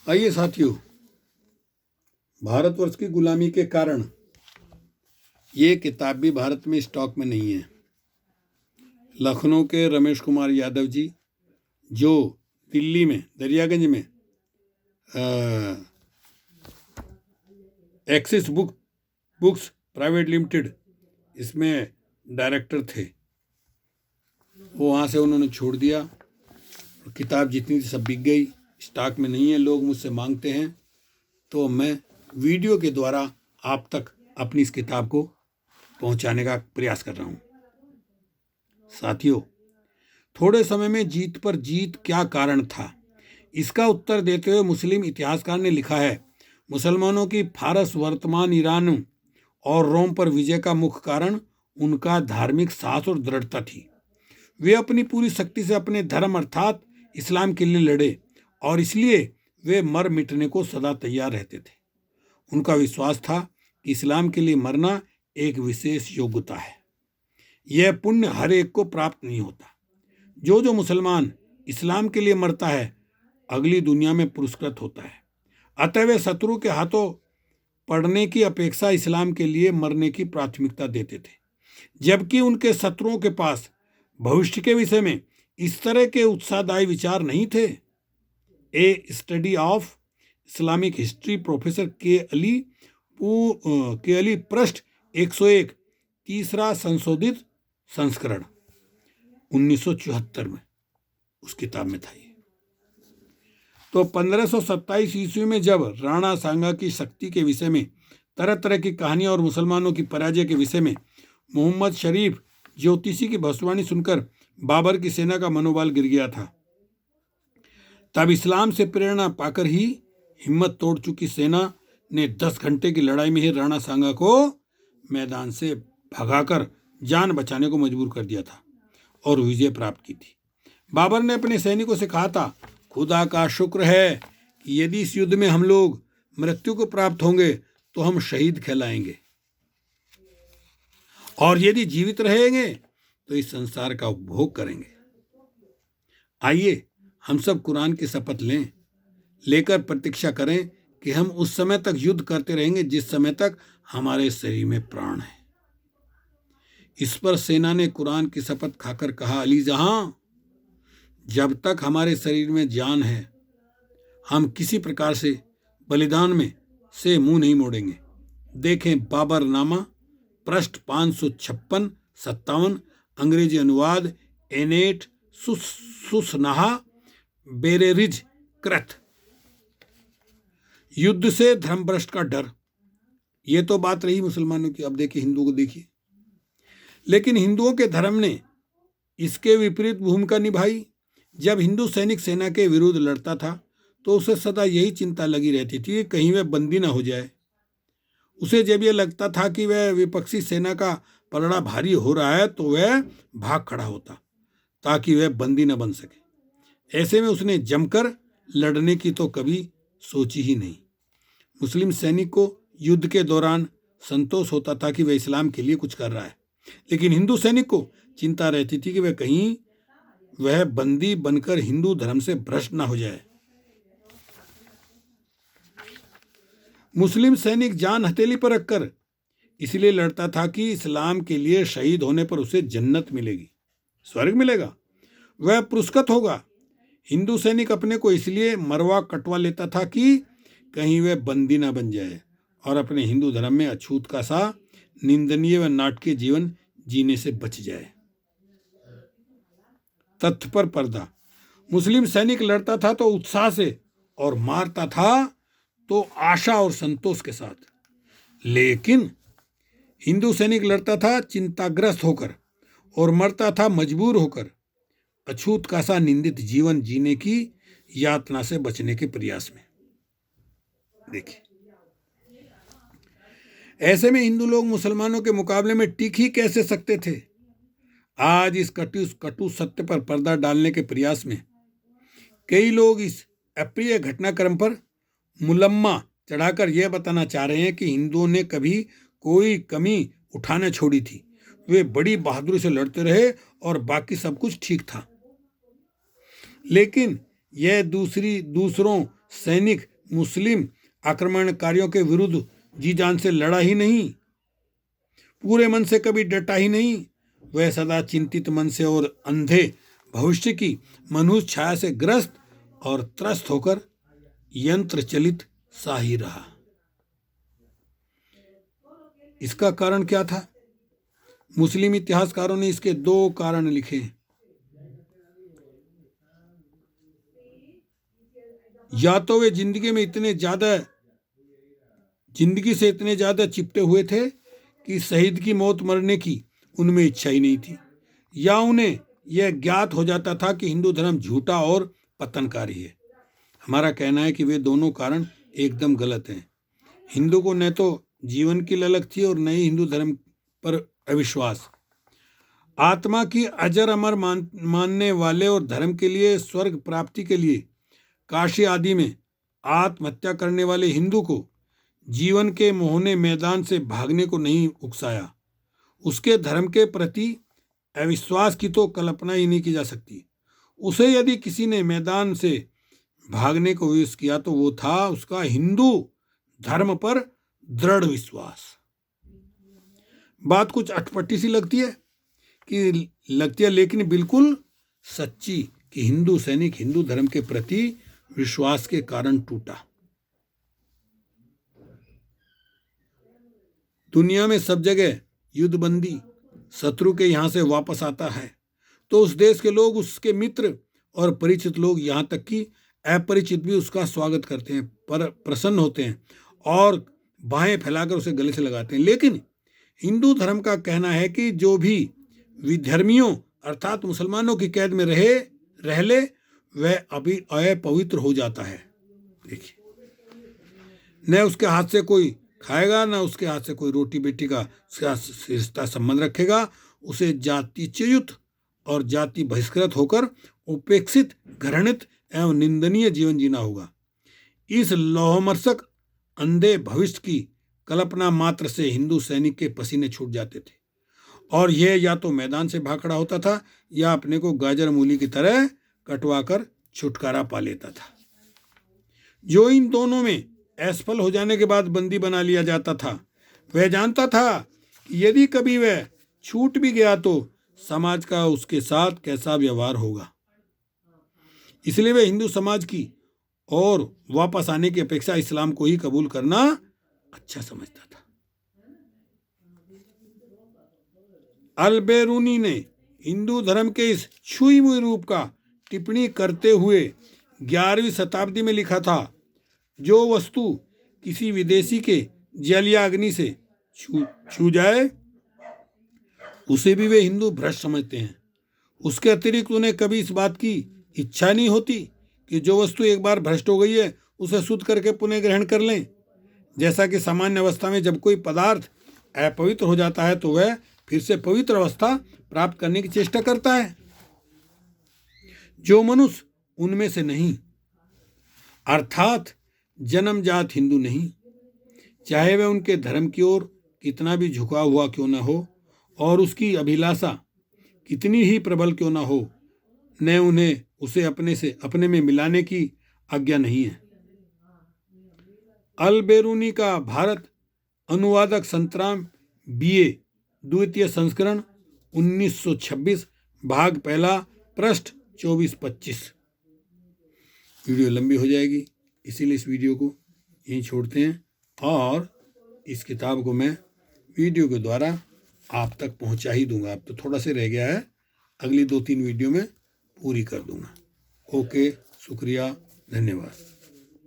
आइए साथियों, भारतवर्ष की गुलामी के कारण ये किताब भी भारत में स्टॉक में नहीं है। लखनऊ के रमेश कुमार यादव जी, जो दिल्ली में दरियागंज में एक्सिस बुक्स प्राइवेट लिमिटेड इसमें डायरेक्टर थे, वो वहाँ से उन्होंने छोड़ दिया। किताब जितनी थी सब बिक गई, स्टॉक में नहीं है। लोग मुझसे मांगते हैं तो मैं वीडियो के द्वारा आप तक अपनी इस किताब को पहुंचाने का प्रयास कर रहा हूं। साथियों, थोड़े समय में जीत पर जीत क्या कारण था, इसका उत्तर देते हुए मुस्लिम इतिहासकार ने लिखा है, मुसलमानों की फारस, वर्तमान ईरान और रोम पर विजय का मुख्य कारण उनका धार्मिक साहस और दृढ़ता थी। वे अपनी पूरी शक्ति से अपने धर्म अर्थात इस्लाम के लिए लड़े और इसलिए वे मर मिटने को सदा तैयार रहते थे। उनका विश्वास था कि इस्लाम के लिए मरना एक विशेष योग्यता है, यह पुण्य हर एक को प्राप्त नहीं होता। जो मुसलमान इस्लाम के लिए मरता है अगली दुनिया में पुरस्कृत होता है। अतः वे शत्रु के हाथों पड़ने की अपेक्षा इस्लाम के लिए मरने की प्राथमिकता देते थे, जबकि उनके शत्रुओं के पास भविष्य के विषय में इस तरह के उत्साहदायी विचार नहीं थे। A study of Islamic history professor K Ali पृष्ठ 101, तीसरा संशोधित संस्करण 1974 में उस किताब में था ये। तो 1527 ईस्वी में जब राणा सांगा की शक्ति के विषय में तरह तरह की कहानियां और मुसलमानों की पराजय के विषय में मोहम्मद शरीफ ज्योतिषी की भविष्यवाणी सुनकर बाबर की सेना का मनोबल गिर गया था, तब इस्लाम से प्रेरणा पाकर ही हिम्मत तोड़ चुकी सेना ने 10 घंटे की लड़ाई में ही राणा सांगा को मैदान से भगाकर जान बचाने को मजबूर कर दिया था और विजय प्राप्त की थी। बाबर ने अपने सैनिकों से कहा था, खुदा का शुक्र है कि यदि इस युद्ध में हम लोग मृत्यु को प्राप्त होंगे तो हम शहीद कहलाएंगे, और यदि जीवित रहेंगे तो इस संसार का उपभोग करेंगे। आइए हम सब कुरान की शपथ लेकर प्रतीक्षा करें कि हम उस समय तक युद्ध करते रहेंगे जिस समय तक हमारे शरीर में प्राण है। इस पर सेना ने कुरान की शपथ खाकर कहा, अली जहां, जब तक हमारे शरीर में जान है हम किसी प्रकार से बलिदान में से मुंह नहीं मोड़ेंगे। देखें बाबर नामा पृष्ठ 556-57, अंग्रेजी अनुवाद एनेट सुसनाहा बेरेरिज कृत। युद्ध से धर्मभ्रष्ट का डर, ये तो बात रही मुसलमानों की। अब देखिए हिंदुओं को देखिए, लेकिन हिंदुओं के धर्म ने इसके विपरीत भूमिका निभाई। जब हिंदू सैनिक सेना के विरुद्ध लड़ता था तो उसे सदा यही चिंता लगी रहती थी कि कहीं वह बंदी ना हो जाए। उसे जब यह लगता था कि वह विपक्षी सेना का पलड़ा भारी हो रहा है तो वह भाग खड़ा होता ताकि वह बंदी न बन सके। ऐसे में उसने जमकर लड़ने की तो कभी सोची ही नहीं। मुस्लिम सैनिक को युद्ध के दौरान संतोष होता था कि वह इस्लाम के लिए कुछ कर रहा है, लेकिन हिंदू सैनिक को चिंता रहती थी कि वह कहीं वह बंदी बनकर हिंदू धर्म से भ्रष्ट ना हो जाए। मुस्लिम सैनिक जान हथेली पर रखकर इसलिए लड़ता था कि इस्लाम के लिए शहीद होने पर उसे जन्नत मिलेगी, स्वर्ग मिलेगा, वह पुरस्कृत होगा। हिंदू सैनिक अपने को इसलिए मरवा कटवा लेता था कि कहीं वह बंदी ना बन जाए और अपने हिंदू धर्म में अछूत का सा निंदनीय व नाटकीय जीवन जीने से बच जाए। तथ्य पर पर्दा, मुस्लिम सैनिक लड़ता था तो उत्साह से और मारता था तो आशा और संतोष के साथ, लेकिन हिंदू सैनिक लड़ता था चिंताग्रस्त होकर और मरता था मजबूर होकर, अछूत का सा निंदित जीवन जीने की यातना से बचने के प्रयास में। देखिए, ऐसे में हिंदू लोग मुसलमानों के मुकाबले में टिक ही कैसे सकते थे। आज इस कटु सत्य पर पर्दा डालने के प्रयास में कई लोग इस अप्रिय घटनाक्रम पर मुलम्मा चढ़ाकर यह बताना चाह रहे हैं कि हिंदुओं ने कभी कोई कमी उठाना छोड़ी थी, वे बड़ी बहादुरी से लड़ते रहे और बाकी सब कुछ ठीक था। लेकिन यह दूसरों सैनिक मुस्लिम आक्रमणकारियों के विरुद्ध जी जान से लड़ा ही नहीं, पूरे मन से कभी डटा ही नहीं। वह सदा चिंतित मन से और अंधे भविष्य की मनुष्य छाया से ग्रस्त और त्रस्त होकर यंत्र चलित सा ही रहा। इसका कारण क्या था? मुस्लिम इतिहासकारों ने इसके 2 कारण लिखे। या तो वे जिंदगी से इतने ज्यादा चिपटे हुए थे कि शहीद की मौत मरने की उनमें इच्छा ही नहीं थी, या उन्हें यह ज्ञात हो जाता था कि हिंदू धर्म झूठा और पतनकारी है। हमारा कहना है कि वे दोनों कारण एकदम गलत हैं। हिंदू को न तो जीवन की ललक थी और न ही हिंदू धर्म पर अविश्वास। आत्मा की अजर अमर मानने वाले और धर्म के लिए, स्वर्ग प्राप्ति के लिए काशी आदि में आत्महत्या करने वाले हिंदू को जीवन के मोहने मैदान से भागने को नहीं उकसाया। उसके धर्म के प्रति अविश्वास की तो कल्पना ही नहीं की जा सकती। उसे यदि किसी ने मैदान से भागने को विवश किया तो वो था उसका हिंदू धर्म पर दृढ़ विश्वास। बात कुछ अटपटी सी लगती है लेकिन बिल्कुल सच्ची कि हिंदू सैनिक हिंदू धर्म के प्रति विश्वास के कारण टूटा। दुनिया में सब जगह युद्धबंदी शत्रु के यहां से वापस आता है तो उस देश के लोग, उसके मित्र और परिचित लोग, यहां तक कि अपरिचित भी उसका स्वागत करते हैं, पर प्रसन्न होते हैं और बाहें फैलाकर उसे गले से लगाते हैं। लेकिन हिंदू धर्म का कहना है कि जो भी विधर्मियों अर्थात मुसलमानों की कैद में रह ले वह अभी अपवित्र हो जाता है। देखिए, न उसके हाथ से कोई खाएगा, न उसके हाथ से कोई रोटी बेटी का रिश्ता संबंध रखेगा। उसे जातिच्युत और जाति बहिष्कृत होकर उपेक्षित, घृणित एवं निंदनीय जीवन जीना होगा। इस लोहमर्शक अंधे भविष्य की कल्पना मात्र से हिंदू सैनिक के पसीने छूट जाते थे और यह या तो मैदान से भाग खड़ा होता था या अपने को गाजर मूली की तरह कटवाकर छुटकारा पा लेता था। जो इन दोनों में असफल हो जाने के बाद बंदी बना लिया जाता था, वह जानता था कि यदि कभी वह छूट भी गया तो समाज का उसके साथ कैसा व्यवहार होगा। इसलिए वह हिंदू समाज की और वापस आने की अपेक्षा इस्लाम को ही कबूल करना अच्छा समझता था। अल-बेरूनी ने हिंदू धर्म के इस छुई मुई रूप का टिप्पणी करते हुए 11वीं शताब्दी में लिखा था, जो वस्तु किसी विदेशी के जल या अग्नि से छू जाए उसे भी वे हिंदू भ्रष्ट समझते हैं। उसके अतिरिक्त उन्हें कभी इस बात की इच्छा नहीं होती कि जो वस्तु एक बार भ्रष्ट हो गई है उसे शुद्ध करके पुनः ग्रहण कर लें। जैसा कि सामान्य अवस्था में जब कोई पदार्थ अपवित्र हो जाता है तो वह फिर से पवित्र अवस्था प्राप्त करने की चेष्टा करता है। जो मनुष्य उनमें से नहीं, अर्थात जन्मजात हिंदू नहीं, चाहे वह उनके धर्म की ओर कितना भी झुका हुआ क्यों न हो और उसकी अभिलाषा कितनी ही प्रबल क्यों न हो, न उन्हें उसे अपने में मिलाने की आज्ञा नहीं है। अल-बेरूनी का भारत अनुवादक संतराम बीए, द्वितीय संस्करण 1926, भाग पहला, पृष्ठ 24-25। वीडियो लंबी हो जाएगी, इसीलिए इस वीडियो को यहीं छोड़ते हैं और इस किताब को मैं वीडियो के द्वारा आप तक पहुंचा ही दूंगा। अब तो थोड़ा सा रह गया है, अगली 2-3 वीडियो में पूरी कर दूंगा। ओके, शुक्रिया, धन्यवाद।